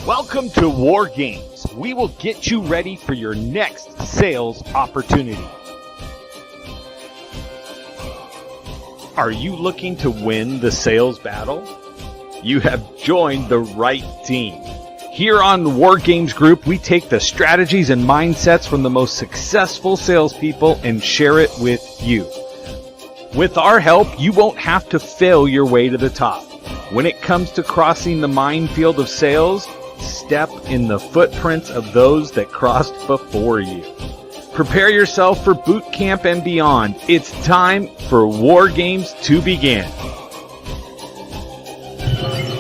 Welcome to War Games. We will get you ready for your next sales opportunity. Are you looking to win the sales battle? You have joined the right team. Here on the War Games Group, we take the strategies and mindsets from the most successful salespeople and share it with you. With our help, you won't have to fail your way to the top. When it comes to crossing the minefield of sales, step in the footprints of those that crossed before you. Prepare yourself for boot camp and beyond. It's time for War Games to begin.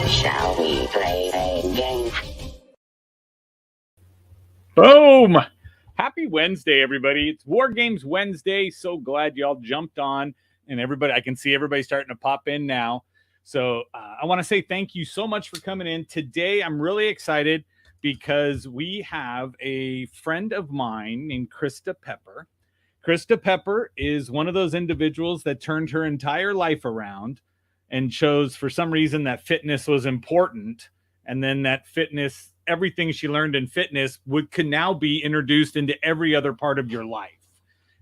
Shall we play a game? Boom! Happy Wednesday, everybody. It's War Games Wednesday. So glad y'all jumped on. And everybody, I can see everybody starting to pop in now. So I want to say thank you so much for coming in. Today, I'm really excited because we have a friend of mine named Christa Pepper. Christa Pepper is one of those individuals that turned her entire life around and chose, for some reason, that fitness was important. And then that fitness, everything she learned in fitness could now be introduced into every other part of your life.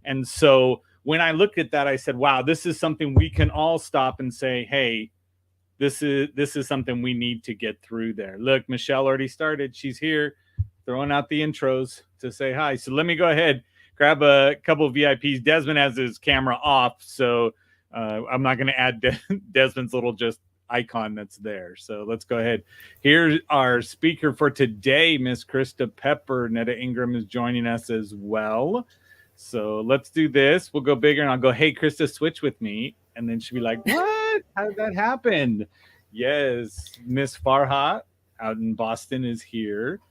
And so when I looked at that, I said, wow, this is something we can all stop and say, hey, this is something we need to get through there. Look, Michelle already started. She's here throwing out the intros to say hi. So let me go ahead, grab a couple of VIPs. Desmond has his camera off, so I'm not going to add Desmond's little just icon that's there. So let's go ahead. Here's our speaker for today, Miss Christa Pepper. Netta Ingram is joining us as well. So let's do this. We'll go bigger, and I'll go, hey, Christa, switch with me. And then she'll be like, what? How did that happen? Yes, Miss Farhat out in Boston is here.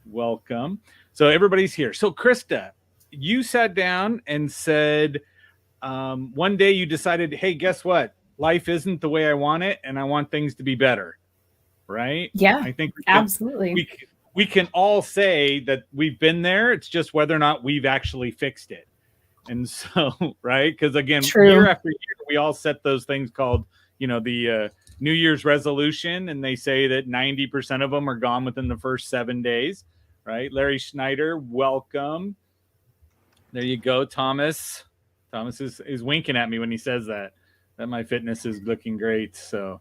Welcome. So everybody's here. So Christa, you sat down and said, one day you decided, hey, guess what? Life isn't the way I want it, and I want things to be better. Right? Yeah, I think absolutely. We can all say that we've been there. It's just whether or not we've actually fixed it. And so, right? Because again, True. Year after year, we all set those things called, the New Year's resolution. And they say that 90% of them are gone within the first 7 days, right? Larry Schneider, welcome. There you go, Thomas. Thomas is winking at me when he says that my fitness is looking great. So,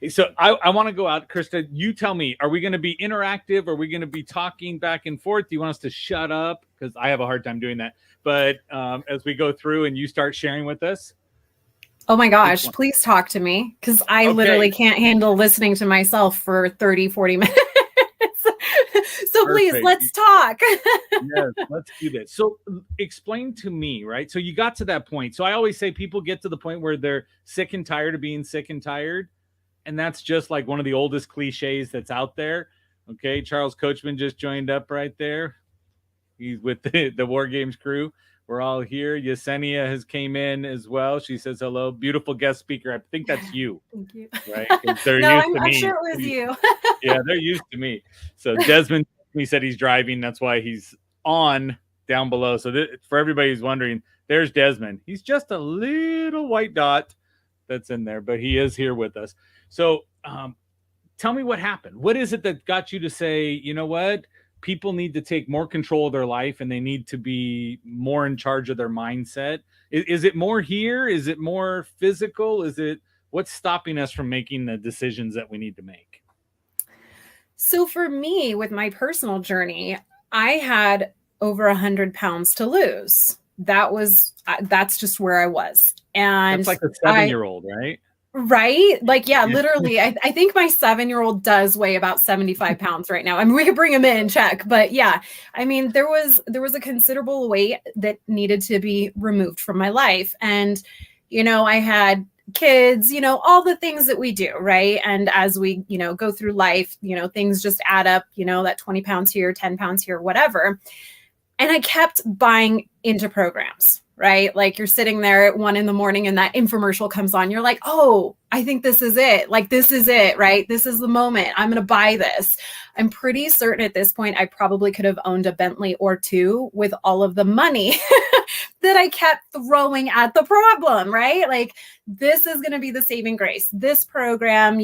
So I want to go out. Christa, you tell me, are we going to be interactive? Are we going to be talking back and forth? Do you want us to shut up? Because I have a hard time doing that. But as we go through and you start sharing with us. Oh my gosh, please talk to me, because I literally can't handle listening to myself for 30, 40 minutes. So Perfect. Please, let's talk. Yes, let's do this. So explain to me, right? So you got to that point. So I always say people get to the point where they're sick and tired of being sick and tired. And that's just like one of the oldest cliches that's out there. Okay, Charles Coachman just joined up right there. He's with the War Games crew. We're all here. Yesenia has came in as well. She says hello. Beautiful guest speaker. I think that's you. Thank you. Right? They're no, used to I'm me. sure it was you. Yeah, they're used to me. So Desmond, he said he's driving. That's why he's on down below. So for everybody who's wondering, there's Desmond. He's just a little white dot that's in there, but he is here with us. So tell me what happened. What is it that got you to say, you know what? People need to take more control of their life and they need to be more in charge of their mindset. Is it more here? Is it more physical? What's stopping us from making the decisions that we need to make? So for me, with my personal journey, I had over 100 pounds to lose. That's just where I was. And that's like a 7-year-old, right? Right? Like, yeah, literally. I think my 7-year-old does weigh about 75 pounds right now. I mean, we could bring him in and check, but yeah, I mean, there was a considerable weight that needed to be removed from my life. And, I had kids, all the things that we do, right? And as we, go through life, things just add up, that 20 pounds here, 10 pounds here, whatever. And I kept buying into programs, right? Like you're sitting there at 1 a.m. and that infomercial comes on. You're like, oh, I think this is it. Like, this is it, right? This is the moment. I'm going to buy this. I'm pretty certain at this point, I probably could have owned a Bentley or two with all of the money that I kept throwing at the problem, right? Like, this is going to be the saving grace, this program,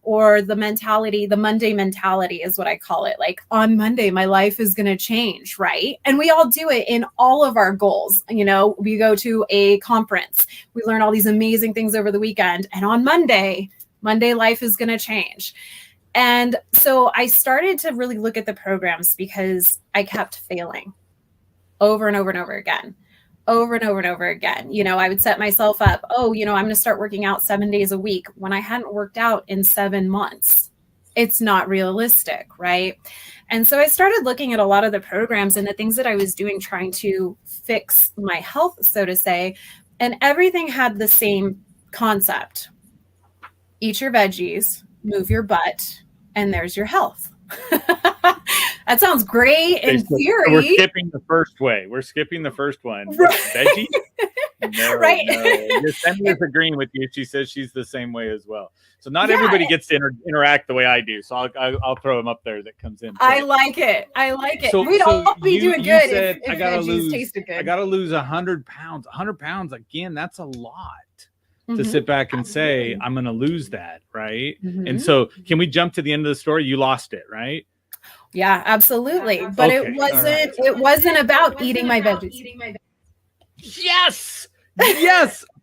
or the mentality, the Monday mentality is what I call it. Like, on Monday, my life is going to change, right? And we all do it in all of our goals. We go to a conference, we learn all these amazing things over the weekend, and on Monday, life is going to change. And so I started to really look at the programs because I kept failing over and over and over again. Over and over and over again. I would set myself up, I'm going to start working out 7 days a week when I hadn't worked out in 7 months. It's not realistic, right? And so I started looking at a lot of the programs and the things that I was doing, trying to fix my health, so to say, and everything had the same concept. Eat your veggies, move your butt, and there's your health. That sounds great in theory. We're skipping the first way. We're skipping the first one. Right. Veggie? No, right. No. Your Cindy is agreeing with you. She says she's the same way as well. So not everybody gets to interact the way I do. So I'll throw him up there that comes in. I like it. So, we'd all be doing good if I gotta veggies tasted good. I got to lose 100 pounds. 100 pounds, again, that's a lot. To sit back and say, I'm going to lose that, right? And so can we jump to the end of the story? You lost it, right? Yeah, absolutely. But Okay, it wasn't about eating my veggies. Yes.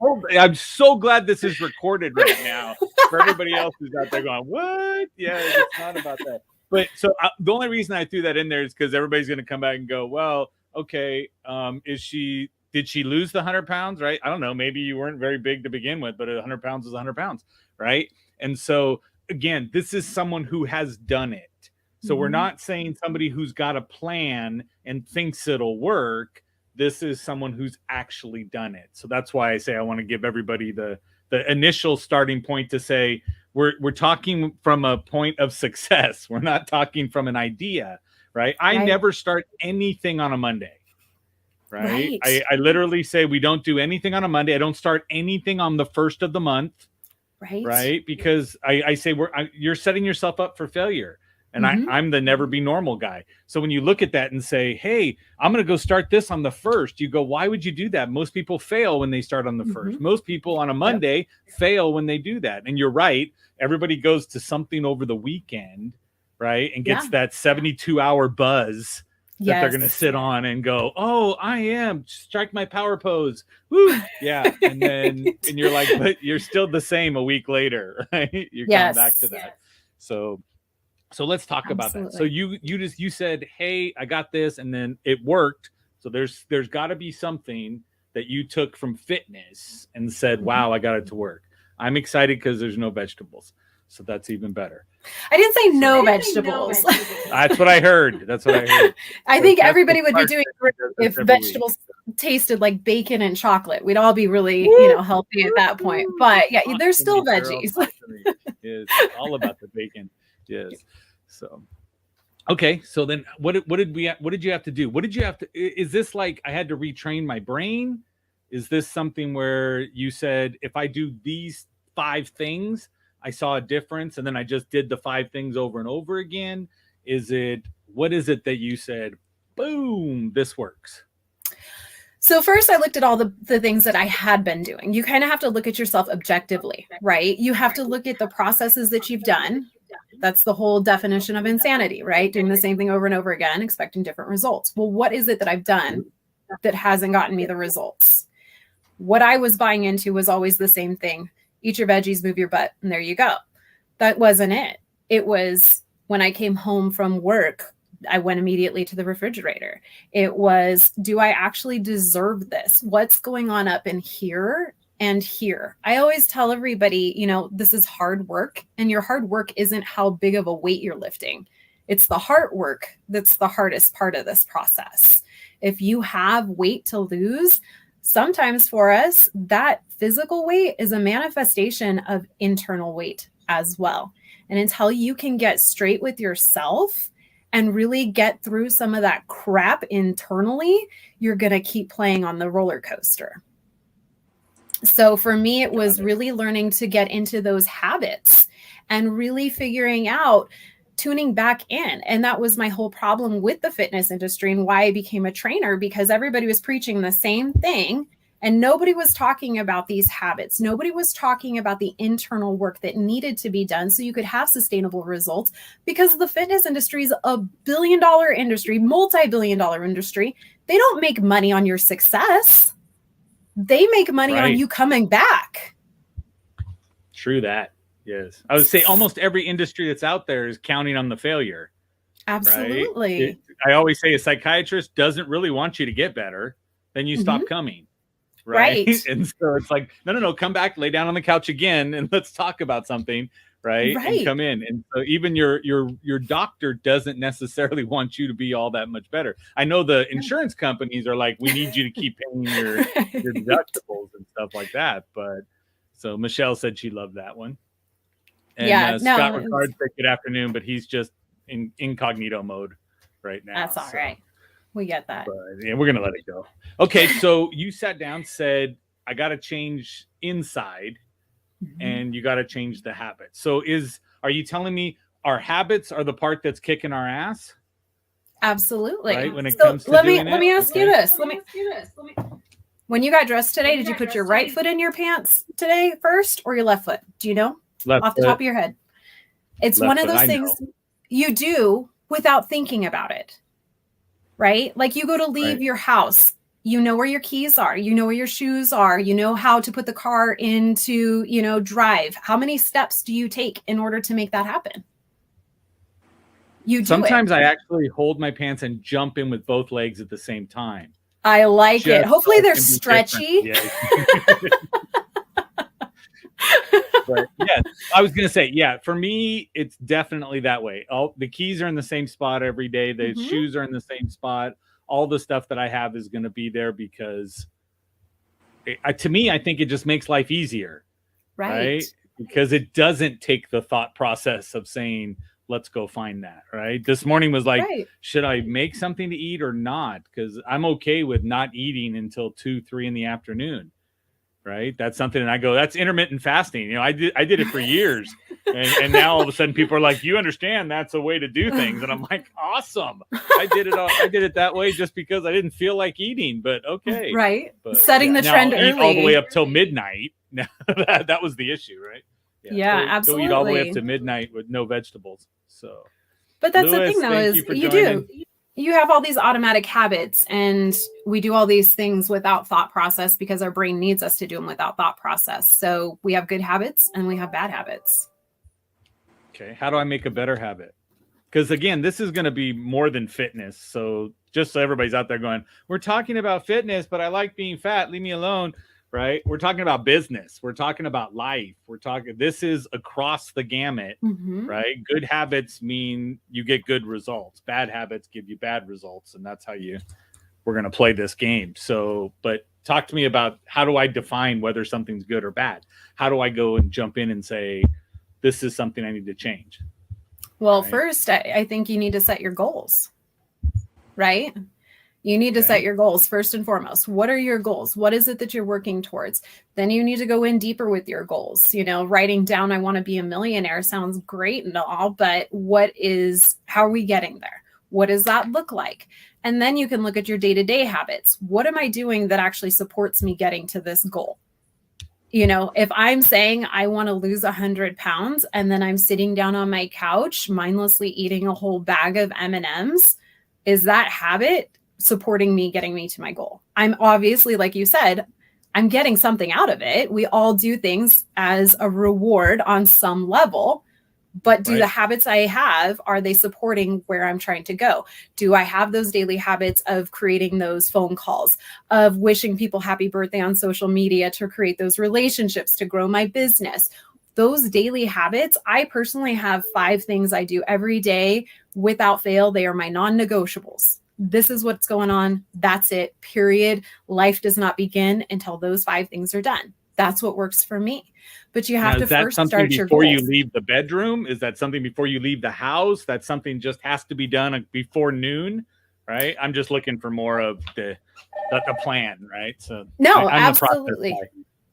Oh, I'm so glad this is recorded right now for everybody else who's out there going, what? Yeah, it's not about that. But so the only reason I threw that in there is because everybody's going to come back and go, well, okay, did she lose the 100 pounds, right? I don't know. Maybe you weren't very big to begin with, but 100 pounds is 100 pounds, right? And so, again, this is someone who has done it. So we're not saying somebody who's got a plan and thinks it'll work. This is someone who's actually done it. So that's why I say I want to give everybody the initial starting point to say we're talking from a point of success. We're not talking from an idea, right? I never start anything on a Monday. Right. I literally say we don't do anything on a Monday. I don't start anything on the first of the month. Right. Because I say you're setting yourself up for failure. And I'm the never be normal guy. So when you look at that and say, hey, I'm going to go start this on the first, you go, why would you do that? Most people fail when they start on the first. Most people on a Monday fail when they do that. And you're right. Everybody goes to something over the weekend, right? And gets that 72-hour buzz that they're going to sit on and go, oh, I am, strike my power pose. Woo. Yeah. And then, and you're like, but you're still the same a week later, right? You're coming back to that. So let's talk about that. So you said, hey, I got this, and then it worked. So there's got to be something that you took from fitness and said, wow, I got it to work. I'm excited because there's no vegetables. So that's even better. I didn't say no vegetables. That's what I heard. I think everybody would be doing great if vegetables tasted like bacon and chocolate. We'd all be really, healthy at that point. But yeah, there's still veggies. It's all about the bacon. Yes. So, okay. So then what did you have to do? Is this like I had to retrain my brain? Is this something where you said, if I do these 5 things, I saw a difference, and then I just did the 5 things over and over again? What is it that you said, boom, this works? So first I looked at all the things that I had been doing. You kind of have to look at yourself objectively, right? You have to look at the processes that you've done. That's the whole definition of insanity, right? Doing the same thing over and over again, expecting different results. Well, what is it that I've done that hasn't gotten me the results? What I was buying into was always the same thing. Eat your veggies, move your butt, and there you go. That wasn't it. It was when I came home from work, I went immediately to the refrigerator. It was, do I actually deserve this? What's going on up in here and here? I always tell everybody, this is hard work, and your hard work isn't how big of a weight you're lifting. It's the heart work that's the hardest part of this process. If you have weight to lose, sometimes for us, that physical weight is a manifestation of internal weight as well. And until you can get straight with yourself and really get through some of that crap internally, you're going to keep playing on the roller coaster. So for me, it was really learning to get into those habits and really figuring out, tuning back in. And that was my whole problem with the fitness industry and why I became a trainer, because everybody was preaching the same thing. And nobody was talking about these habits. Nobody was talking about the internal work that needed to be done so you could have sustainable results, because the fitness industry is a billion-dollar industry, multi-billion-dollar industry. They don't make money on your success. They make money on you coming back. True that. Yes. I would say almost every industry that's out there is counting on the failure. Absolutely. Right? I always say a psychiatrist doesn't really want you to get better. Then you stop coming. Right. And so it's like, no, come back, lay down on the couch again, and let's talk about something. Right. And come in. And so even your doctor doesn't necessarily want you to be all that much better. I know the insurance companies are like, we need you to keep paying your deductibles and stuff like that. But so Michelle said she loved that one. And Scott Ricard said good afternoon, but he's just in incognito mode right now. That's all right. We get that. But, yeah, we're going to let it go. Okay. So you sat down, said, I got to change inside and you got to change the habits. So are you telling me our habits are the part that's kicking our ass? Absolutely. Right? When it comes to let me ask you this. When you got dressed today, did you put your right foot in your pants today first or your left foot? Do you know? Off the top of your head. It's one of those things you do without thinking about it. Right? Like you go to leave your house, you know where your keys are, you know where your shoes are, you know how to put the car into, drive. How many steps do you take in order to make that happen? Sometimes I actually hold my pants and jump in with both legs at the same time. I like it. Hopefully they're stretchy. But yeah, I was going to say, for me, it's definitely that way. The keys are in the same spot every day. The shoes are in the same spot. All the stuff that I have is going to be there because to me, I think it just makes life easier. Right? Because it doesn't take the thought process of saying, let's go find that. Right. This morning was like, should I make something to eat or not? Because I'm okay with not eating until 2-3 in the afternoon. Right. That's something. And I go, that's intermittent fasting. I did it for years. and now all of a sudden people are like, you understand that's a way to do things. And I'm like, awesome. I did it that way just because I didn't feel like eating, but okay. Right. But, setting the trend early. All the way up till midnight. that was the issue. Right. Yeah, absolutely. Go eat all the way up to midnight with no vegetables. So, but that's the thing though, is you have all these automatic habits and we do all these things without thought process because our brain needs us to do them without thought process. So we have good habits and we have bad habits. Okay. How do I make a better habit? Because again, this is going to be more than fitness. So just so everybody's out there going, we're talking about fitness, but I like being fat. Leave me alone. Right. We're talking about business. We're talking about life. This is across the gamut, right? Good habits mean you get good results. Bad habits give you bad results. And that's how we're going to play this game. So, but talk to me about how do I define whether something's good or bad? How do I go and jump in and say, this is something I need to change? Well, first, I think you need to set your goals, right? You need to set your goals first and foremost. What are your goals? What is it that you're working towards? Then you need to go in deeper with your goals. Writing down, I want to be a millionaire sounds great and all, but how are we getting there? What does that look like? And then you can look at your day-to-day habits. What am I doing that actually supports me getting to this goal? If I'm saying I want to lose 100 pounds and then I'm sitting down on my couch, mindlessly eating a whole bag of M&Ms, is that habit supporting me, getting me to my goal? I'm obviously, like you said, I'm getting something out of it. We all do things as a reward on some level, but do the habits I have, are they supporting where I'm trying to go? Do I have those daily habits of creating those phone calls, of wishing people happy birthday on social media to create those relationships, to grow my business? Those daily habits, I personally have 5 things I do every day without fail. They are my non-negotiables. This is what's going on. That's it, period. Life does not begin until those 5 things are done. That's what works for me. But you have to first start your goals. Before you leave the bedroom? Is that something before you leave the house? That something just has to be done before noon, right? I'm just looking for more of the plan, right? So absolutely.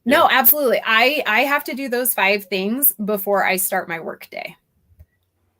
No, absolutely. I have to do those 5 things before I start my work day.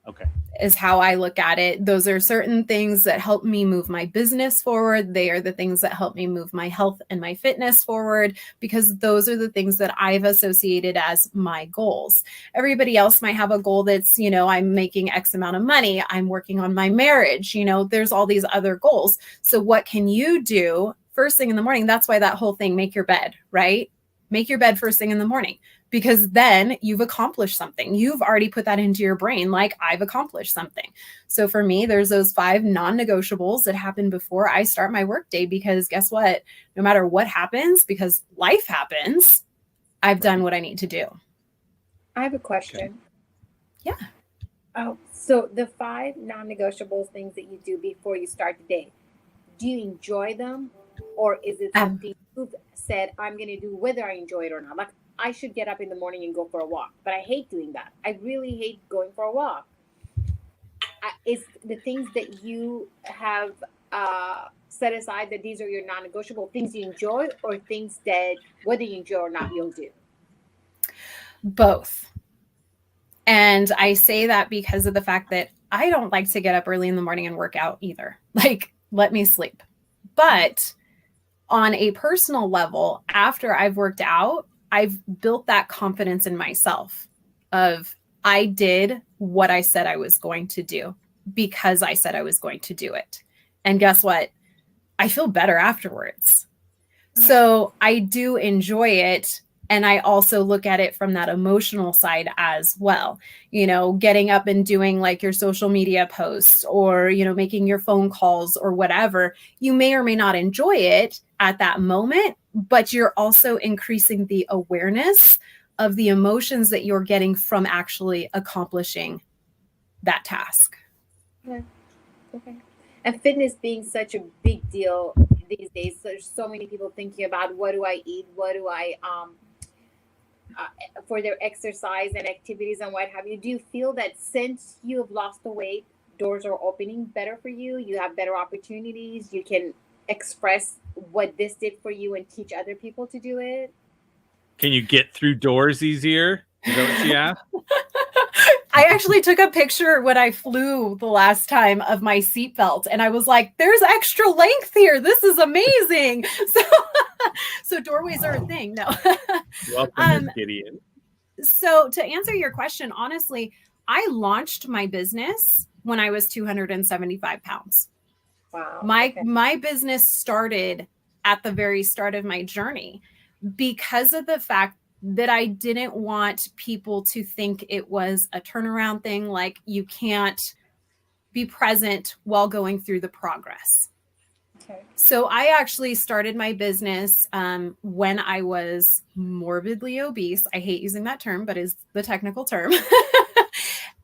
Okay. is how I look at it. Those are certain things that help me move my business forward. They are the things that help me move my health and my fitness forward, because those are the things that I've associated as my goals. Everybody else might have a goal that's, I'm making X amount of money. I'm working on my marriage. There's all these other goals. So what can you do first thing in the morning? That's why that whole thing, make your bed, right? Make your bed first thing in the morning, because then you've accomplished something. You've already put that into your brain, like, I've accomplished something. So for me, there's those 5 non-negotiables that happen before I start my workday, because guess what? No matter what happens, because life happens, I've done what I need to do. I have a question. Okay. Yeah. Oh, so the 5 non-negotiables, things that you do before you start the day, do you enjoy them? Or is it something you've said, I'm going to do whether I enjoy it or not? Like, I should get up in the morning and go for a walk, but I hate doing that. I really hate going for a walk. Is the things that you have set aside, that these are your non-negotiable things you enjoy, or things that whether you enjoy or not, you'll do? Both. And I say that because of the fact that I don't like to get up early in the morning and work out either. Like, let me sleep. But on a personal level, after I've worked out, I've built that confidence in myself of, I did what I said I was going to do because I said I was going to do it. And guess what? I feel better afterwards. So I do enjoy it. And I also look at it from that emotional side as well. Getting up and doing like your social media posts, or, making your phone calls or whatever. You may or may not enjoy it at that moment, but you're also increasing the awareness of the emotions that you're getting from actually accomplishing that task. Okay. And fitness being such a big deal these days, there's so many people thinking about, what do I eat? What do I for their exercise and activities and what have you. Do you feel that since you have lost the weight, doors are opening better for you? You have better opportunities. You can express what this did for you and teach other people to do it? Can you get through doors easier? Is that what she asked? I actually took a picture when I flew the last time of my seatbelt, and I was like, there's extra length here. This is amazing. So doorways are a thing. No. Welcome, Ms. Gideon. So to answer your question, honestly, I launched my business when I was 275 pounds. Wow. My business started at the very start of my journey because of the fact that I didn't want people to think it was a turnaround thing. Like, you can't be present while going through the progress. Okay. So I actually started my business when I was morbidly obese. I hate using that term, but is the technical term.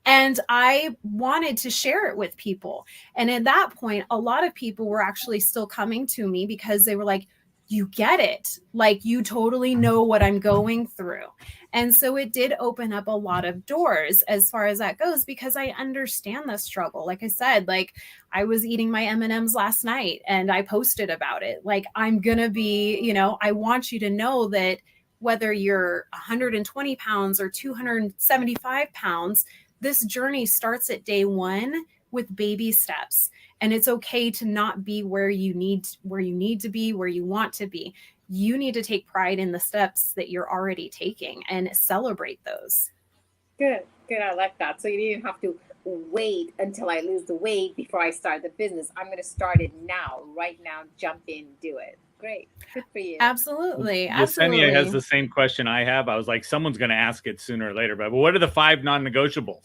And I wanted to share it with people. And at that point, a lot of people were actually still coming to me because they were like, you get it. Like, you totally know what I'm going through. And so it did open up a lot of doors as far as that goes, because I understand the struggle. Like I said, like, I was eating my M&Ms last night and I posted about it. Like, I'm going to be, I want you to know that whether you're 120 pounds or 275 pounds, this journey starts at day one with baby steps. And it's okay to not be where you need to be, where you want to be. You need to take pride in the steps that you're already taking and celebrate those. Good. I like that. So you didn't have to wait until I lose the weight before I start the business. I'm going to start it now, right now, jump in, do it. Great. Good for you. Absolutely. Yesenia has the same question I have. I was like, someone's going to ask it sooner or later, but what are the 5 non-negotiables?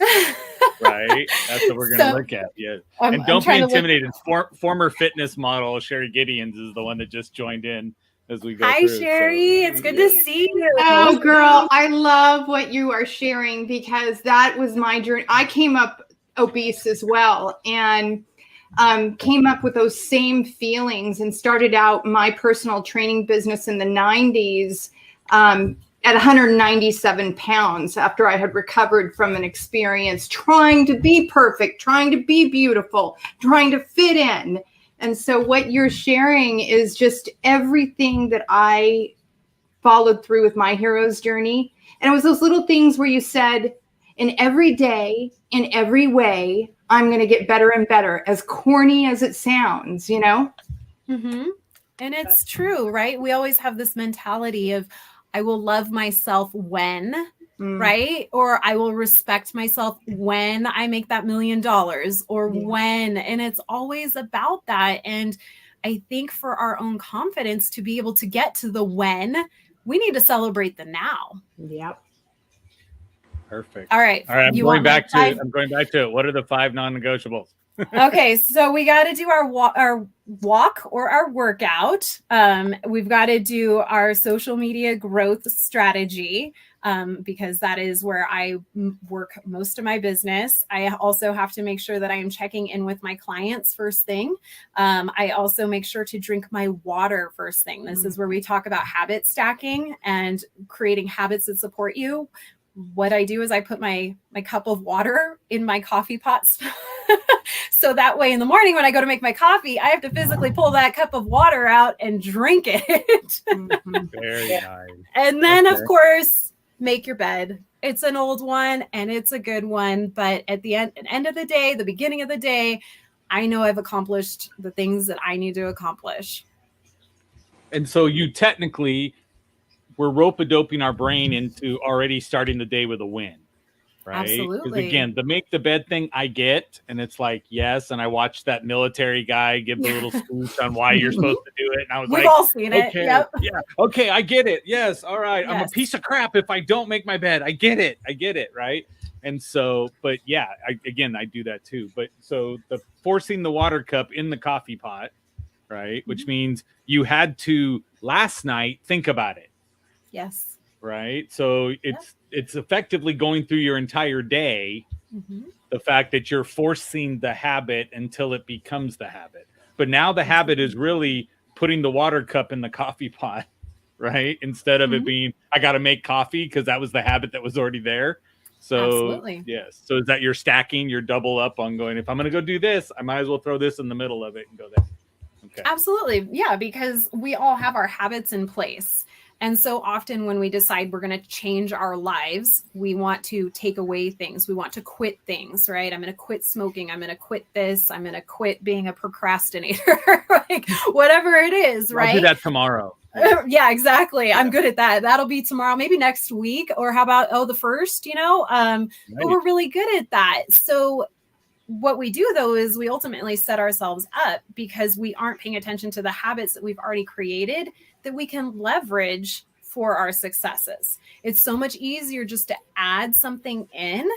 Right? That's what we're going to look at. Yeah. And don't be intimidated. Former fitness model Sherry Gideons is the one that just joined in as we go Hi, through. Sherry. It's good to see you. Oh, girl, I love what you are sharing, because that was my journey. I came up obese as well, and came up with those same feelings, and started out my personal training business in the 90s at 197 pounds after I had recovered from an experience trying to be perfect, trying to be beautiful, trying to fit in. And so what you're sharing is just everything that I followed through with my hero's journey. And it was those little things where you said, in every day, in every way, I'm going to get better and better, as corny as it sounds, you know? Mm-hmm. And it's true, right? We always have this mentality of, I will love myself when, right? Or I will respect myself when I make that $1 million or when, and it's always about that. And I think for our own confidence to be able to get to the when, we need to celebrate the now. Yep. Perfect. All right. I'm going back to it. What are the 5 non-negotiables? Okay, so we got to do our walk or our workout. We've got to do our social media growth strategy, because that is where I work most of my business. I also have to make sure that I am checking in with my clients first thing. I also make sure to drink my water first thing. This is where we talk about habit stacking and creating habits that support you. What I do is I put my cup of water in my coffee pot. So that way in the morning when I go to make my coffee, I have to physically pull that cup of water out and drink it. Very nice. And then, of course, make your bed. It's an old one and it's a good one. But at the end of the day, the beginning of the day, I know I've accomplished the things that I need to accomplish. And so you technically, we're rope-a-doping our brain into already starting the day with a win. Right? Absolutely. Because again, the make the bed thing I get, and it's like, yes, and I watched that military guy give the little speech on why you're supposed to do it, and I was We've all seen it. Yep. Yeah, okay, I get it. Yes, all right. Yes. I'm a piece of crap if I don't make my bed. I get it, right? And so, but yeah, I do that too. But so the forcing the water cup in the coffee pot, right? Which means you had to last night think about it. Yes. Right. So it's effectively going through your entire day. The fact that you're forcing the habit until it becomes the habit. But now the habit is really putting the water cup in the coffee pot, right? Instead of it being, I got to make coffee, because that was the habit that was already there. So absolutely. Yes. So is that you're stacking, you're double up on going, if I'm going to go do this, I might as well throw this in the middle of it and go there. Okay. Absolutely. Yeah. Because we all have our habits in place. And so often when we decide we're going to change our lives, we want to take away things. We want to quit things, right? I'm going to quit smoking. I'm going to quit this. I'm going to quit being a procrastinator, like whatever it is, right? I'll do that tomorrow. Yeah, exactly. Yeah. I'm good at that. That'll be tomorrow, maybe next week, or how about, the first, but we're really good at that. So what we do though, is we ultimately set ourselves up because we aren't paying attention to the habits that we've already created that we can leverage for our successes. It's so much easier just to add something in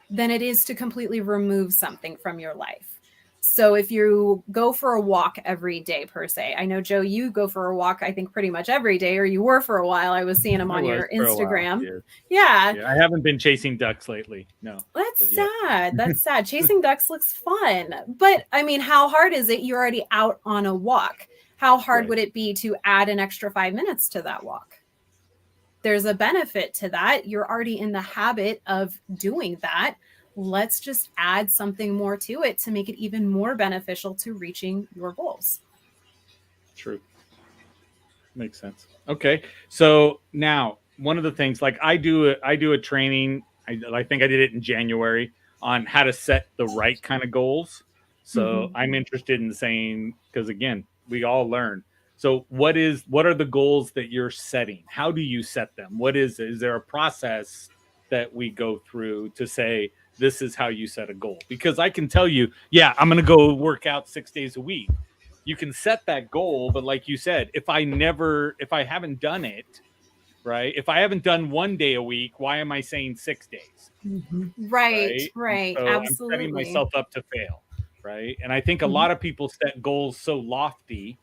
than it is to completely remove something from your life. So if you go for a walk every day per se, I know, Joe, you go for a walk, I think pretty much every day, or you were for a while. I was seeing them on your Instagram. Yeah. I haven't been chasing ducks lately. No. That's sad. That's sad. Chasing ducks looks fun. But I mean, how hard is it? You're already out on a walk. How hard would it be to add an extra 5 minutes to that walk? There's a benefit to that. You're already in the habit of doing that. Let's just add something more to it to make it even more beneficial to reaching your goals. True. Makes sense. Okay. So now one of the things, like I do a training, I think I did it in January, on how to set the right kind of goals. So I'm interested in saying, because again, we all learn. So what are the goals that you're setting? How do you set them? Is there a process that we go through to say, this is how you set a goal? Because I can tell you, I'm going to go work out 6 days a week. You can set that goal, but like you said, if I haven't done it, right? If I haven't done 1 day a week, why am I saying 6 days? Right. So absolutely. I'm setting myself up to fail. Right. And I think a lot of people set goals so lofty,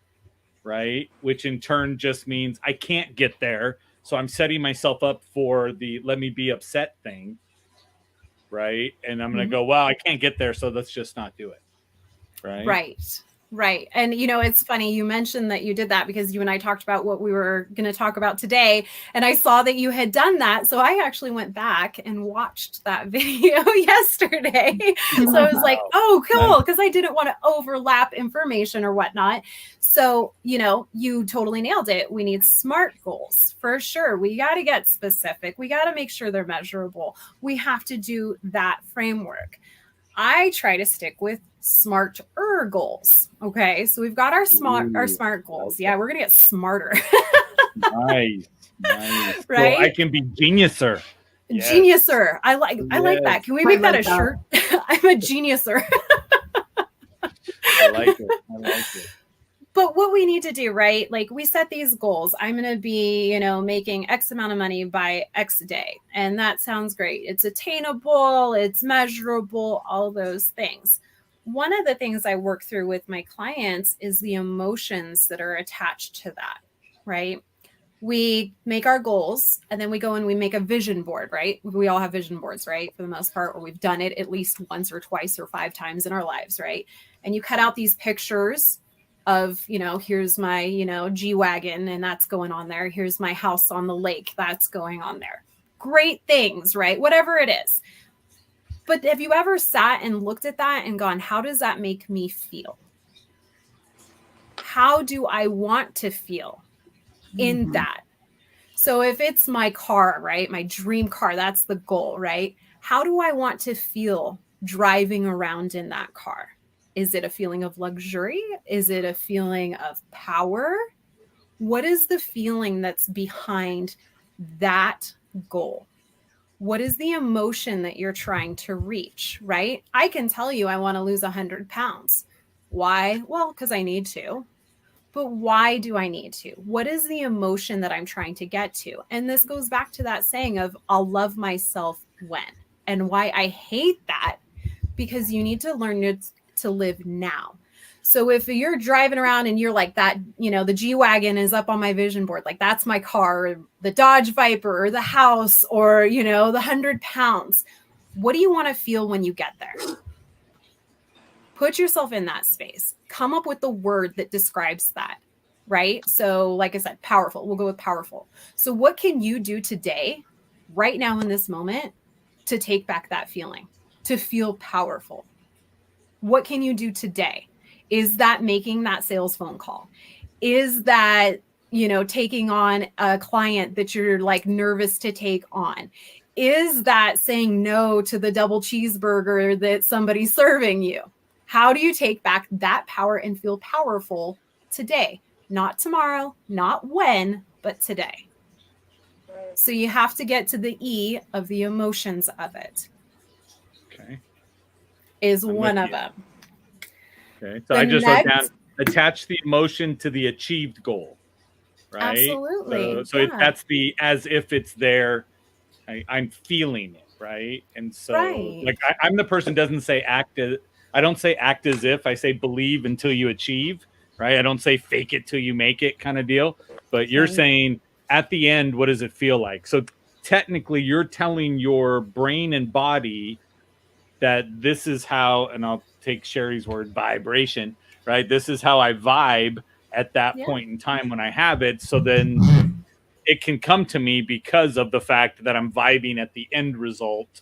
right, which in turn just means I can't get there. So I'm setting myself up for the let me be upset thing. Right. And I'm going to go, well, I can't get there. So let's just not do it. Right. And, it's funny. You mentioned that you did that because you and I talked about what we were going to talk about today. And I saw that you had done that. So I actually went back and watched that video yesterday. So I was like, oh, cool. Because I didn't want to overlap information or whatnot. So, you totally nailed it. We need SMART goals for sure. We got to get specific. We got to make sure they're measurable. We have to do that framework. I try to stick with smarter goals. Okay. So we've got our smart goals. Yeah, we're gonna get smarter. Nice. Right? So I can be geniuser. Yes. Geniuser. I like that. Can we make that a shirt? I'm a geniuser. I like it. But what we need to do, right? Like we set these goals. I'm going to be, making X amount of money by X day. And that sounds great. It's attainable, it's measurable, all those things. One of the things I work through with my clients is the emotions that are attached to that, right? We make our goals and then we go and we make a vision board, right? We all have vision boards, right? For the most part, or we've done it at least once or twice or 5 times in our lives, right? And you cut out these pictures of, here's my, G-Wagon and that's going on there. Here's my house on the lake. That's going on there. Great things, right? Whatever it is. But have you ever sat and looked at that and gone, how does that make me feel? How do I want to feel in that? So if it's my car, right? My dream car, that's the goal, right? How do I want to feel driving around in that car? Is it a feeling of luxury? Is it a feeling of power? What is the feeling that's behind that goal? What is the emotion that you're trying to reach, right? I can tell you I want to lose 100 pounds. Why? Well, because I need to. But why do I need to? What is the emotion that I'm trying to get to? And this goes back to that saying of I'll love myself when, and why I hate that, because you need to learn to live now. So if you're driving around and you're like that, the G-Wagon is up on my vision board, like that's my car, or the Dodge Viper, or the house, or, the 100 pounds. What do you want to feel when you get there? Put yourself in that space. Come up with the word that describes that, right? So like I said, powerful. We'll go with powerful. So what can you do today, right now in this moment, to take back that feeling, to feel powerful? What can you do today? Is that making that sales phone call? Is that, taking on a client that you're like nervous to take on? Is that saying no to the double cheeseburger that somebody's serving you? How do you take back that power and feel powerful today? Not tomorrow, not when, but today. So you have to get to the E of the emotions of it. Okay. Is one of them. Okay. So I just wrote down, attach the emotion to the achieved goal. Right. Absolutely. So that's the, as if it's there, I'm feeling it. Right. And so like I'm the person doesn't say I don't say act as if, I say believe until you achieve, right? I don't say fake it till you make it kind of deal. But you're saying at the end, what does it feel like? So technically you're telling your brain and body that this is how, and I'll take Sherry's word, vibration, right? This is how I vibe at that point in time when I have it. So then it can come to me because of the fact that I'm vibing at the end result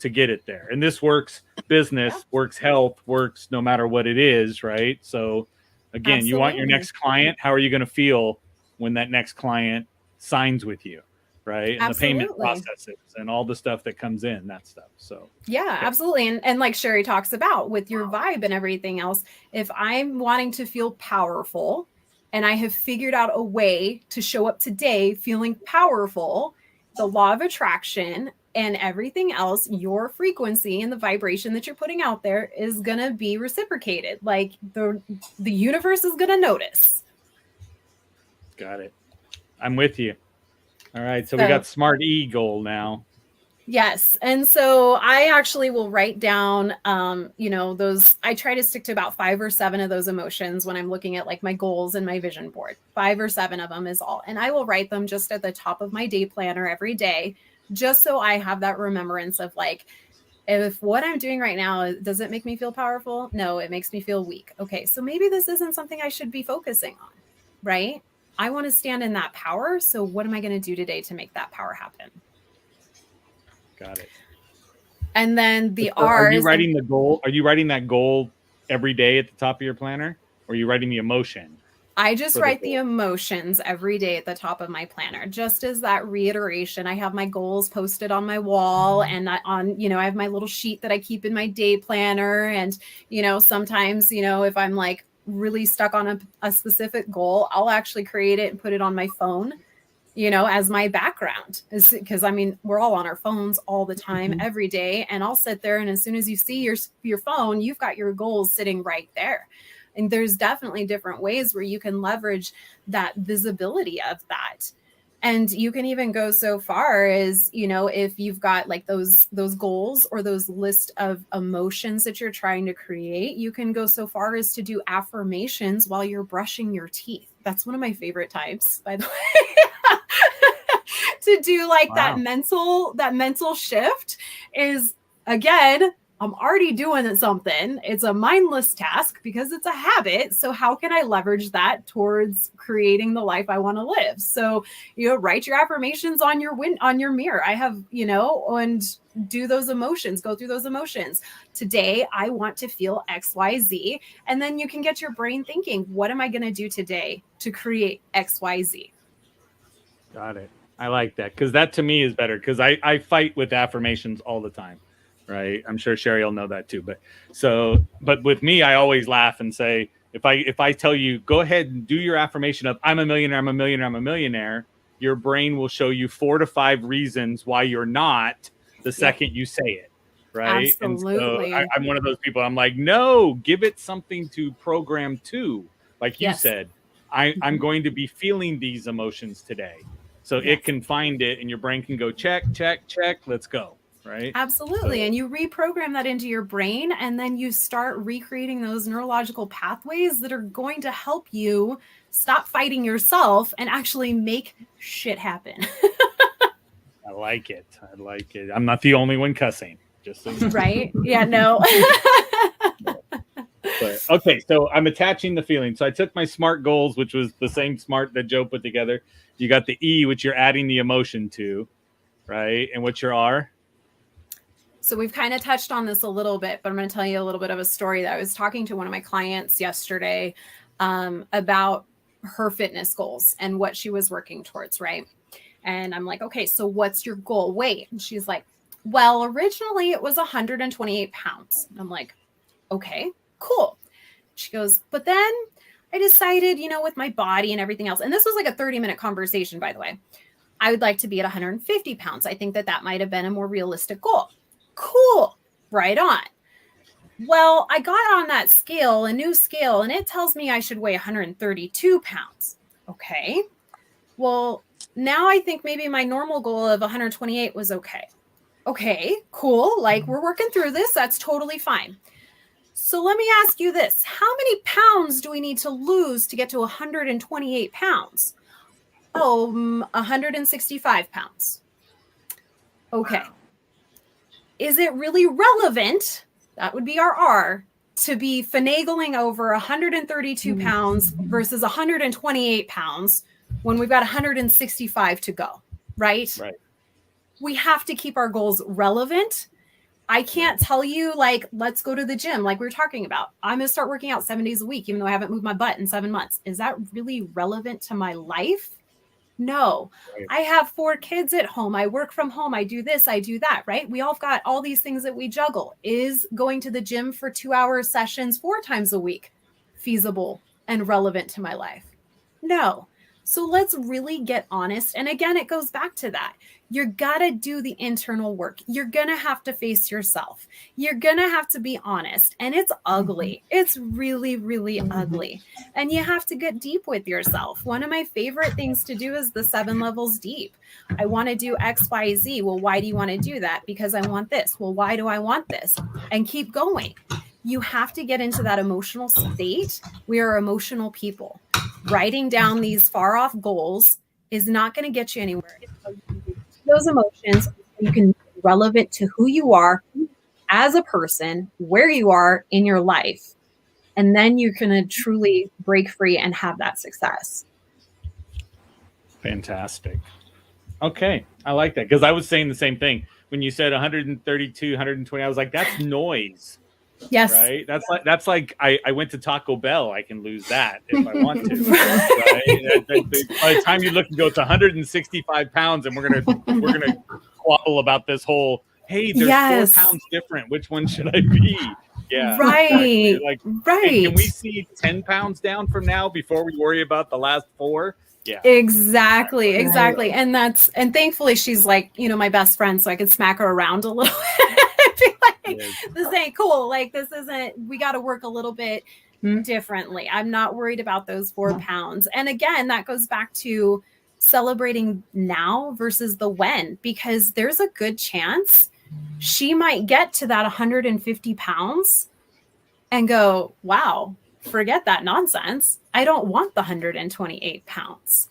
to get it there. And this works business, works health, works no matter what it is, right? So again, you want your next client. How are you going to feel when that next client signs with you, right? And the payment processes and all the stuff that comes in, that stuff. So absolutely. And like Sherry talks about with your vibe and everything else, if I'm wanting to feel powerful and I have figured out a way to show up today feeling powerful, the law of attraction and everything else, your frequency and the vibration that you're putting out there is going to be reciprocated. Like the universe is going to notice. Got it. I'm with you. All right. So we got smart E goal now. Yes. And so I actually will write down, those, I try to stick to about 5 or 7 of those emotions when I'm looking at like my goals and my vision board. 5 or 7 of them is all. And I will write them just at the top of my day planner every day, just so I have that remembrance of like, if what I'm doing right now, does it make me feel powerful? No, it makes me feel weak. Okay. So maybe this isn't something I should be focusing on, right? I want to stand in that power. So what am I going to do today to make that power happen? Got it. And then the R. Are you writing the goal? Are you writing that goal every day at the top of your planner? Or are you writing the emotion? I just for the write the goal? emotions every day at the top of my planner, just as that reiteration. I have my goals posted on my wall, and I have my little sheet that I keep in my day planner. And, sometimes, if I'm like really stuck on a specific goal, I'll actually create it and put it on my phone, as my background, because we're all on our phones all the time, every day. And I'll sit there, and as soon as you see your phone, you've got your goals sitting right there. And there's definitely different ways where you can leverage that visibility of that. And you can even go so far as, if you've got like those goals or those list of emotions that you're trying to create, you can go so far as to do affirmations while you're brushing your teeth. That's one of my favorite types, by the way. To do like Wow. that mental shift is, again, I'm already doing something. It's a mindless task because it's a habit. So how can I leverage that towards creating the life I want to live? So, write your affirmations on your mirror. I have, and do those emotions, go through those emotions. Today, I want to feel XYZ. And then you can get your brain thinking, what am I going to do today to create XYZ? Got it. I like that, because that to me is better, because I fight with affirmations all the time. Right. I'm sure Sherry will know that too. But with me, I always laugh and say, if I tell you, go ahead and do your affirmation of I'm a millionaire, I'm a millionaire, I'm a millionaire, your brain will show you 4 to 5 reasons why you're not the second you say it. Right. Absolutely. And so I'm one of those people. I'm like, no, give it something to program to. Like you said, I'm going to be feeling these emotions today. So it can find it, and your brain can go check, check, check. Let's go. Right. Absolutely. And you reprogram that into your brain, and then you start recreating those neurological pathways that are going to help you stop fighting yourself and actually make shit happen. I like it. I'm not the only one cussing. Just so you know. Right. Yeah, no. But, okay. So I'm attaching the feeling. So I took my SMART goals, which was the same SMART that Joe put together. You got the E, which you're adding the emotion to, right? And what's your R? So we've kind of touched on this a little bit, but I'm going to tell you a little bit of a story that I was talking to one of my clients yesterday about her fitness goals and what she was working towards, right? And I'm like, okay, so what's your goal weight? And she's like, well, originally it was 128 pounds. And I'm like, okay, cool. She goes, but then I decided, with my body and everything else, and this was like a 30-minute conversation, by the way, I would like to be at 150 pounds. I think that might have been a more realistic goal. Cool. Right on. Well, I got on that scale, a new scale, and it tells me I should weigh 132 pounds. Okay. Well, now I think maybe my normal goal of 128 was okay. Okay, cool. Like, we're working through this. That's totally fine. So let me ask you this. How many pounds do we need to lose to get to 128 pounds? 165 pounds. Okay. Wow. Is it really relevant? That would be our R, to be finagling over 132 pounds versus 128 pounds when we've got 165 to go, right? Right. We have to keep our goals relevant. I can't tell you, like, let's go to the gym, like we were talking about. I'm going to start working out 7 days a week, even though I haven't moved my butt in 7 months. Is that really relevant to my life? No. Right. I have 4 kids at home. I work from home. I do this, I do that, right? We all got all these things that we juggle. Is going to the gym for 2-hour sessions 4 times a week feasible and relevant to my life? No. So let's really get honest. And again, it goes back to that. You're got to do the internal work. You're going to have to face yourself. You're going to have to be honest. And it's ugly. It's really, really ugly. And you have to get deep with yourself. One of my favorite things to do is the 7 levels deep. I want to do X, Y, Z. Well, why do you want to do that? Because I want this. Well, why do I want this? And keep going. You have to get into that emotional state. We are emotional people. Writing down these far off goals is not going to get you anywhere. Those emotions, you can be relevant to who you are as a person, where you are in your life. And then you're going to truly break free and have that success. Fantastic. Okay. I like that, because I was saying the same thing. When you said 132, 120, I was like, that's noise. Yes. Right. That's like I went to Taco Bell. I can lose that if I want to. Right. By the time you look and go, it's 165 pounds, and we're gonna quarrel about this whole. Hey, there's Yes. 4 pounds different. Which one should I be? Yeah. Right. Exactly. Like, Right. hey, can we see 10 pounds down from now before we worry about the last 4? Yeah. Exactly. And thankfully she's like, my best friend, so I could smack her around a little and be like, this ain't cool. Like, this isn't, we got to work a little bit differently. I'm not worried about those 4 pounds. And again, that goes back to celebrating now versus the when, because there's a good chance she might get to that 150 pounds and go, wow, forget that nonsense. I don't want the 128 pounds.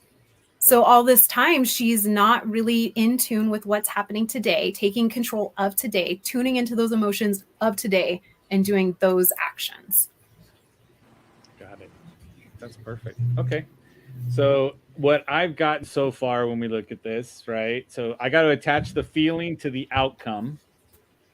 So all this time, she's not really in tune with what's happening today, taking control of today, tuning into those emotions of today, and doing those actions. Got it. That's perfect. Okay. So what I've gotten so far when we look at this, right? So I got to attach the feeling to the outcome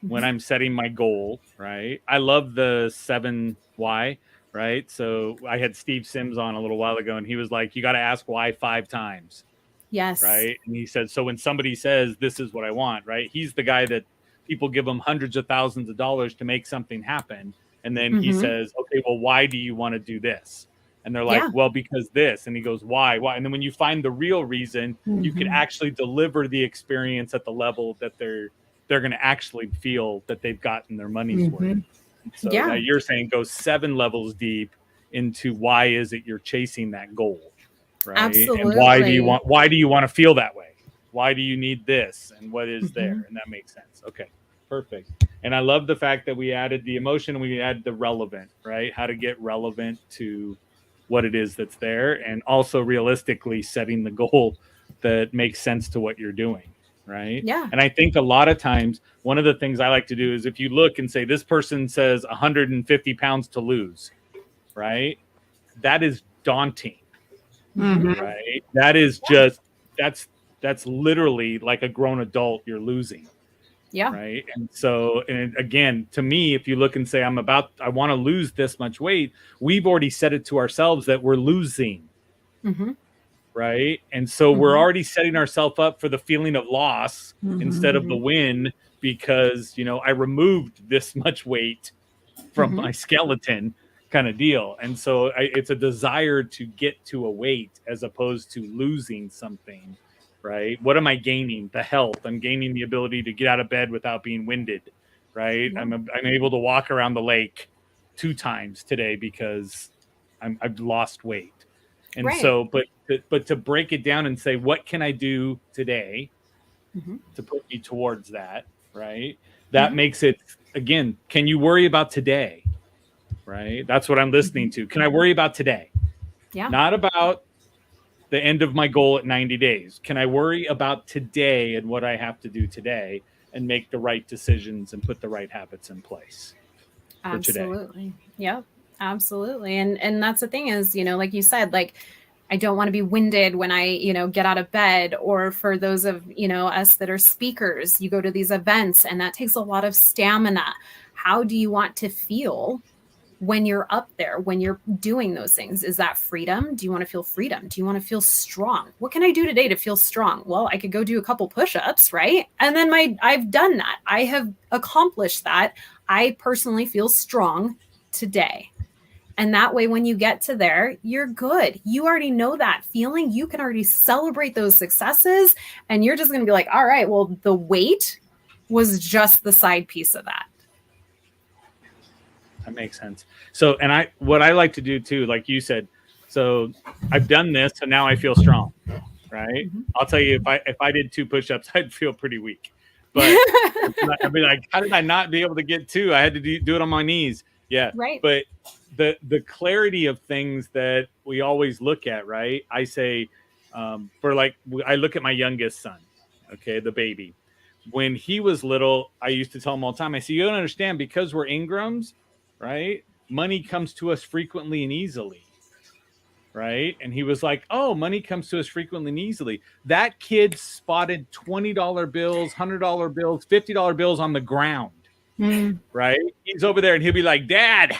when I'm setting my goal, right? I love the 7 why, right? So I had Steve Sims on a little while ago, and he was like, you got to ask why 5 times. Yes. Right. And he said, so when somebody says, this is what I want, right? He's the guy that people give him hundreds of thousands of dollars to make something happen. And then he says, okay, well, why do you want to do this? And they're like, well, because this. And he goes, why? And then when you find the real reason, you can actually deliver the experience at the level that they're going to actually feel that they've gotten their money's worth. So now you're saying go 7 levels deep into why is it you're chasing that goal, right? Absolutely. And why do you want to feel that way? Why do you need this? And what is there? And that makes sense. Okay, perfect. And I love the fact that we added the emotion and we added the relevant, right? How to get relevant to what it is that's there, and also realistically setting the goal that makes sense to what you're doing. Right. Yeah. And I think a lot of times one of the things I like to do is if you look and say this person says 150 pounds to lose, right? That is daunting. Right. That is just that's literally like a grown adult you're losing. Yeah. Right. And so, and again, to me, if you look and say I want to lose this much weight, we've already said it to ourselves that we're losing. Right. And so we're already setting ourselves up for the feeling of loss instead of the win, because, I removed this much weight from my skeleton kind of deal. And so it's a desire to get to a weight as opposed to losing something. Right. What am I gaining? The health. I'm gaining the ability to get out of bed without being winded. Right. I'm able to walk around the lake 2 times today because I've lost weight. And so, but to break it down and say, what can I do today to put me towards that? Right. That makes it, again, can you worry about today? Right. That's what I'm listening to. Can I worry about today? Yeah. Not about the end of my goal at 90 days. Can I worry about today and what I have to do today and make the right decisions and put the right habits in place for today? Absolutely. Yep. Absolutely. And that's the thing is, like you said, like, I don't want to be winded when I, get out of bed, or for those of, us that are speakers, you go to these events and that takes a lot of stamina. How do you want to feel when you're up there, when you're doing those things? Is that freedom? Do you want to feel freedom? Do you want to feel strong? What can I do today to feel strong? Well, I could go do a couple push-ups, right? And then I've done that. I have accomplished that. I personally feel strong today. And that way, when you get to there, you're good. You already know that feeling. You can already celebrate those successes. And you're just going to be like, all right, well, the weight was just the side piece of that. That makes sense. So, and what I like to do too, like you said, so I've done this, so now I feel strong, right? I'll tell you, if I did 2 push-ups, I'd feel pretty weak. But I'd be like, how did I not be able to get 2? I had to do it on my knees. Yeah. Right. But the clarity of things that we always look at, right? I say, I look at my youngest son, okay, the baby. When he was little, I used to tell him all the time, I say, you don't understand, because we're Ingrams, right? Money comes to us frequently and easily, right? And he was like, oh, money comes to us frequently and easily. That kid spotted $20 bills, $100 bills, $50 bills on the ground. right? He's over there and he'll be like, Dad,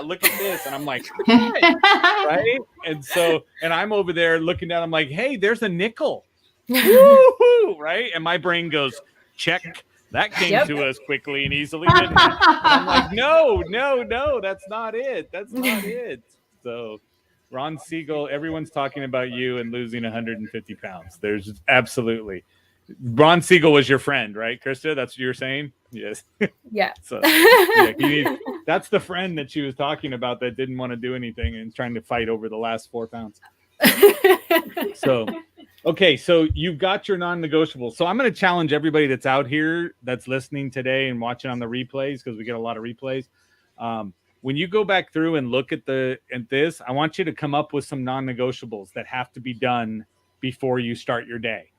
look at this. And I'm like, what? Right? And I'm over there looking down. I'm like, hey, there's a nickel. Woo-hoo! Right? And my brain goes, check. That came to us quickly and easily, didn't it? And I'm like, no, that's not it. That's not it. So Ron Siegel, everyone's talking about you and losing 150 pounds. There's absolutely. Ron Siegel was your friend, right, Christa? That's what you were saying? Yes. Yeah. So that's the friend that she was talking about that didn't want to do anything and trying to fight over the last 4 pounds. So, okay, so you've got your non-negotiables. So I'm going to challenge everybody that's out here that's listening today and watching on the replays, because we get a lot of replays. When you go back through and look at this, I want you to come up with some non-negotiables that have to be done before you start your day.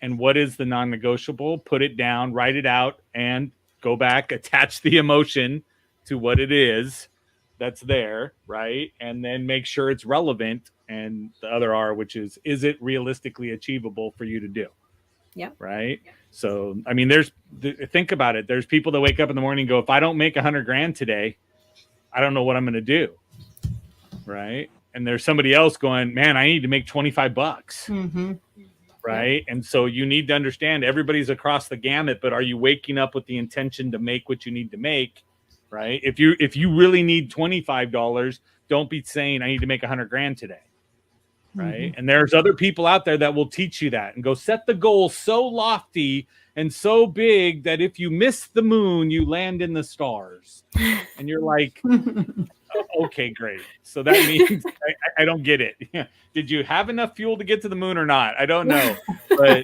And what is the non-negotiable? Put it down, write it out, and go back, attach the emotion to what it is that's there, right? And then make sure it's relevant. And the other R, which is it realistically achievable for you to do? Yeah. Right. Yeah. So, I mean, think about it. There's people that wake up in the morning and go, if I don't make 100 grand today, I don't know what I'm going to do. Right. And there's somebody else going, man, I need to make 25 bucks. Mm-hmm. Right. And so you need to understand everybody's across the gamut, but are you waking up with the intention to make what you need to make? Right. If you really need $25, don't be saying I need to make 100 grand today. Right. Mm-hmm. And there's other people out there that will teach you that and go set the goal so lofty and so big that if you miss the moon, you land in the stars. And you're like, okay, great. So that means I don't get it. Did you have enough fuel to get to the moon or not? I don't know. But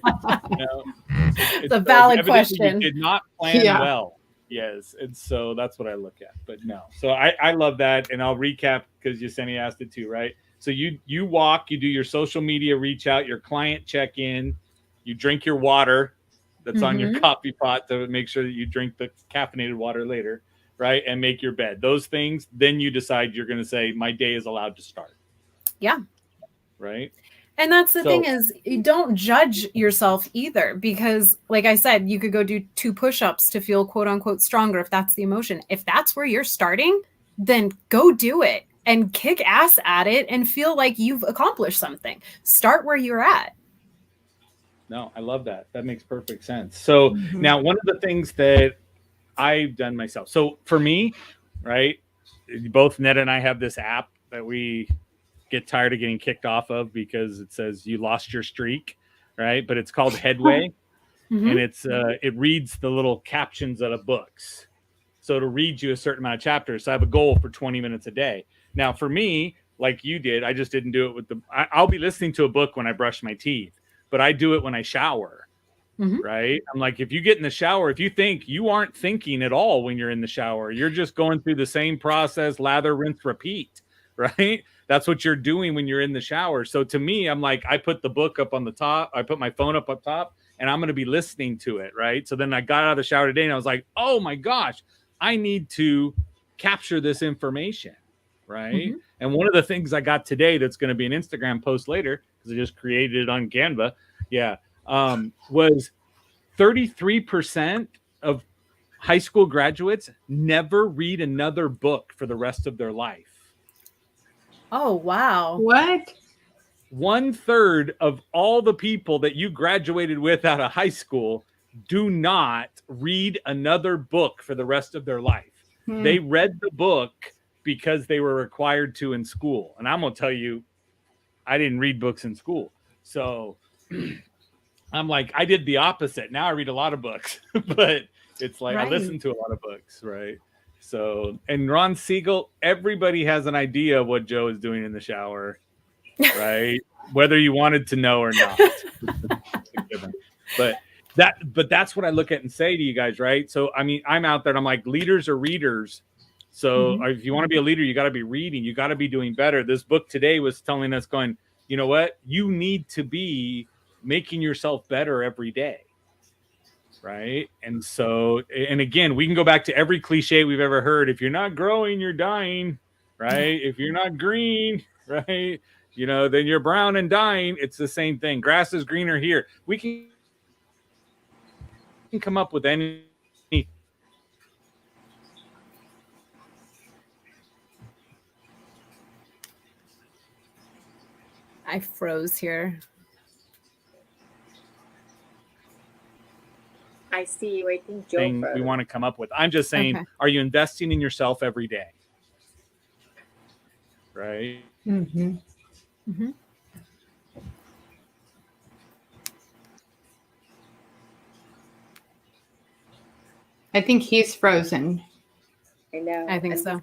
it's a valid question. You did not plan well. Yes. And so that's what I look at. But no. So I love that. And I'll recap because Yesenia asked it too, right? So you walk, you do your social media reach out, your client check-in, you drink your water that's on your coffee pot to make sure that you drink the caffeinated water later, right? And make your bed. Those things, then you decide you're going to say, my day is allowed to start. Yeah. Right? And that's the thing is, you don't judge yourself either, because like I said, you could go do 2 push-ups to feel quote unquote stronger if that's the emotion. If that's where you're starting, then go do it and kick ass at it and feel like you've accomplished something. Start where you're at. No, I love that. That makes perfect sense. So now one of the things that I've done myself. So for me, right, both Ned and I have this app that we get tired of getting kicked off of because it says you lost your streak, right? But it's called Headway. And it reads the little captions out of books. So it'll read you a certain amount of chapters. So I have a goal for 20 minutes a day. Now, for me, like you did, I just didn't do it with I'll be listening to a book when I brush my teeth, but I do it when I shower, right? I'm like, if you get in the shower, if you think you aren't thinking at all when you're in the shower, you're just going through the same process, lather, rinse, repeat, right? That's what you're doing when you're in the shower. So to me, I'm like, I put the book up on the top, I put my phone up top, and I'm going to be listening to it, right? So then I got out of the shower today and I was like, oh my gosh, I need to capture this information. Right. And one of the things I got today that's going to be an Instagram post later, because I just created it on Canva. Yeah. Was 33% of high school graduates never read another book for the rest of their life. Oh, wow. What? 1/3 of all the people that you graduated with out of high school do not read another book for the rest of their life. They read the book because they were required to in school. And I'm going to tell you, I didn't read books in school. So I'm like, I did the opposite. Now I read a lot of books, but it's like, I listen to a lot of books. Right. So, and Ron Siegel, everybody has an idea of what Joe is doing in the shower, right? Whether you wanted to know or not. But that's what I look at and say to you guys, right? So, I mean, I'm out there and I'm like, leaders are readers. So if you want to be a leader, you got to be reading. You got to be doing better. This book today was telling us going, you know what? You need to be making yourself better every day. Right. And so, and again, we can go back to every cliche we've ever heard. If you're not growing, you're dying. Right. If you're not green, right, you know, then you're brown and dying. It's the same thing. Grass is greener here. We can come up with any I froze here. I see you. I think Joe Thing froze. we want to come up with. I'm just saying, Okay. are you investing in yourself every day? Right? Mm-hmm. Mm-hmm. I think he's frozen. I know. I think and so.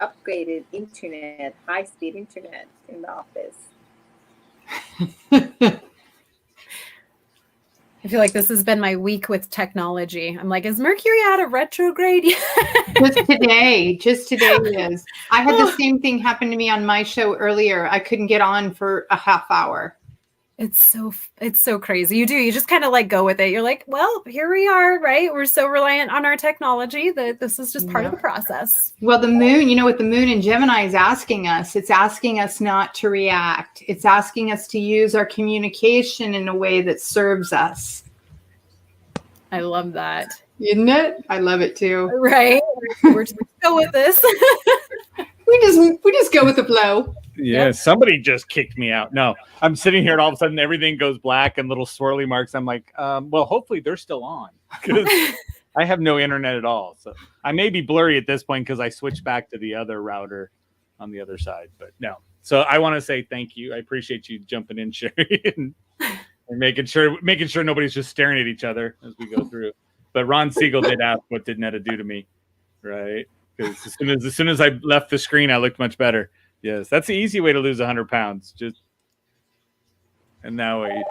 Upgraded internet, high-speed internet in the office. I feel like this has been my week with technology. I'm like, is Mercury out of retrograde yet? Just today it is. I had the same thing happen to me on my show earlier. I couldn't get on for a half hour. It's so crazy. You just kind of like go with it. You're like, well, here we are, right? We're so reliant on our technology that this is just part of the process. Well, the moon, you know what the moon in Gemini is asking us? It's asking us not to react. It's asking us to use our communication in a way that serves us. I love that. Isn't it? I love it too. Right? We're just go with this. We just go with the flow. Yeah, somebody just kicked me out. No, I'm sitting here and all of a sudden everything goes black and little swirly marks. I'm like, well, hopefully they're still on because I have no internet at all. So I may be blurry at this point because I switched back to the other router on the other side. But no. So I want to say thank you. I appreciate you jumping in, Sherry, and making sure nobody's just staring at each other as we go through. But Ron Siegel did ask, what did Netta do to me? Right? Because as soon as I left the screen, I looked much better. Yes, that's the easy way to lose 100 pounds. And now I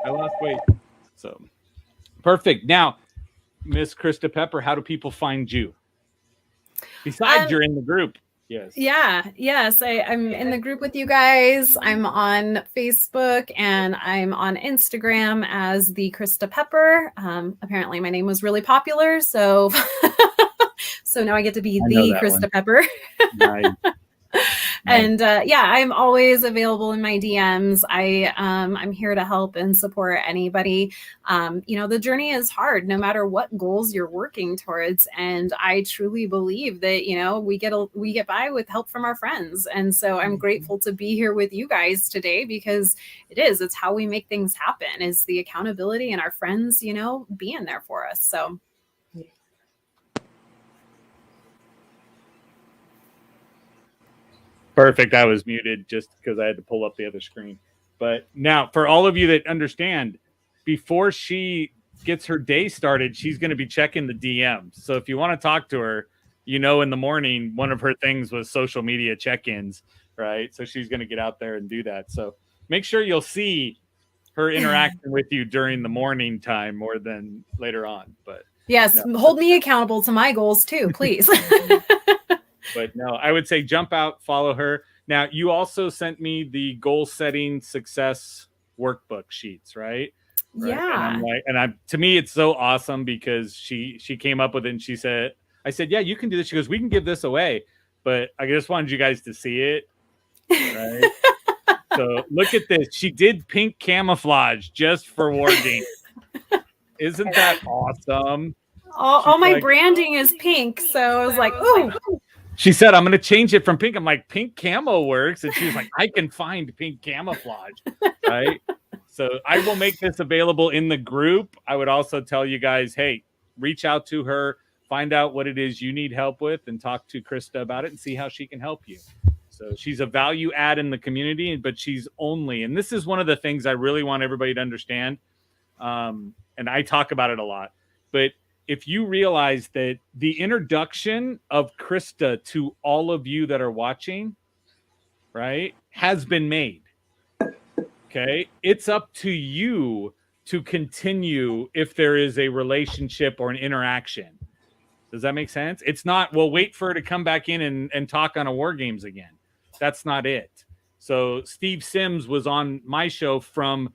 lost weight. So perfect. Now, Miss Christa Pepper, how do people find you? Besides, you're in the group. Yes. Yeah. Yes. I'm in the group with you guys. I'm on Facebook and I'm on Instagram as the Christa Pepper. Apparently my name was really popular. So, so now I get to be the Christa Pepper. Nice. And I'm always available in my DMs. I'm here to help and support anybody. The journey is hard no matter what goals you're working towards. And I truly believe that, we get by with help from our friends. And so I'm grateful to be here with you guys today because it's how we make things happen is the accountability and our friends, being there for us. So Perfect. I was muted just because I had to pull up the other screen. But now, for all of you that understand, before she gets her day started, she's going to be checking the DMs. So if you want to talk to her, in the morning, one of her things was social media check-ins, right? So she's going to get out there and do that. So make sure you'll see her interacting with you during the morning time more than later on. But yes, hold me accountable to my goals too, please. But no, I would say jump out, follow her. Now, you also sent me the goal setting success workbook sheets, right? Yeah. And to me, it's so awesome because she came up with it and I said, yeah, you can do this. She goes, we can give this away, but I just wanted you guys to see it. Right. So look at this. She did pink camouflage just for War Games. Isn't that awesome? All my branding is pink. So I was like, ooh. She said, I'm going to change it from pink. I'm like, pink camo works. And she was like, I can find pink camouflage. Right. So I will make this available in the group. I would also tell you guys, hey, reach out to her, find out what it is you need help with and talk to Christa about it and see how she can help you. So she's a value add in the community, but and this is one of the things I really want everybody to understand. And I talk about it a lot, but if you realize that the introduction of Christa to all of you that are watching, right, has been made. Okay. It's up to you to continue if there is a relationship or an interaction. Does that make sense? It's not, well, wait for her to come back in and talk on a War Games again. That's not it. So Steve Sims was on my show from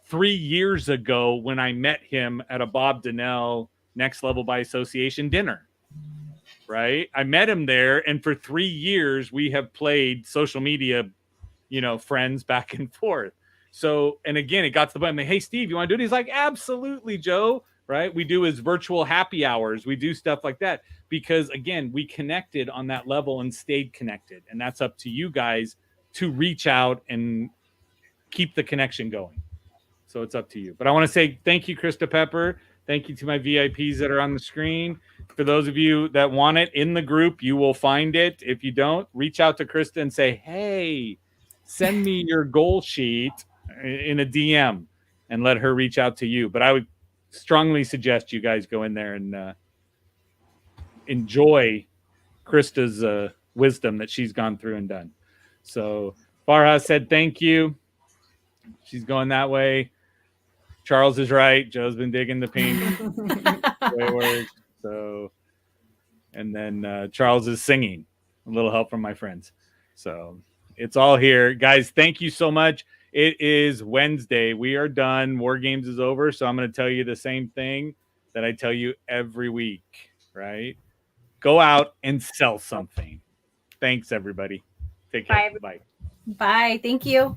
3 years ago when I met him at a Bob Donnell Next Level by Association dinner, right? I met him there, and for 3 years we have played social media, friends back and forth. So, and again, it got to the point, I'm like, hey, Steve, you want to do it? He's like, absolutely, Joe, right? We do his virtual happy hours. We do stuff like that because, again, we connected on that level and stayed connected. And that's up to you guys to reach out and keep the connection going. So it's up to you. But I want to say thank you, Christa Pepper. Thank you to my VIPs that are on the screen. For those of you that want it in the group, you will find it. If you don't, reach out to Christa and say, hey, send me your goal sheet in a DM and let her reach out to you. But I would strongly suggest you guys go in there and enjoy Christa's wisdom that she's gone through and done. So Farha said thank you. She's going that way. Charles is right. Joe's been digging the paint. So, and then Charles is singing. A little help from my friends. So it's all here. Guys, thank you so much. It is Wednesday. We are done. War Games is over. So I'm going to tell you the same thing that I tell you every week, right? Go out and sell something. Thanks, everybody. Take care. Bye. Bye. Bye. Thank you.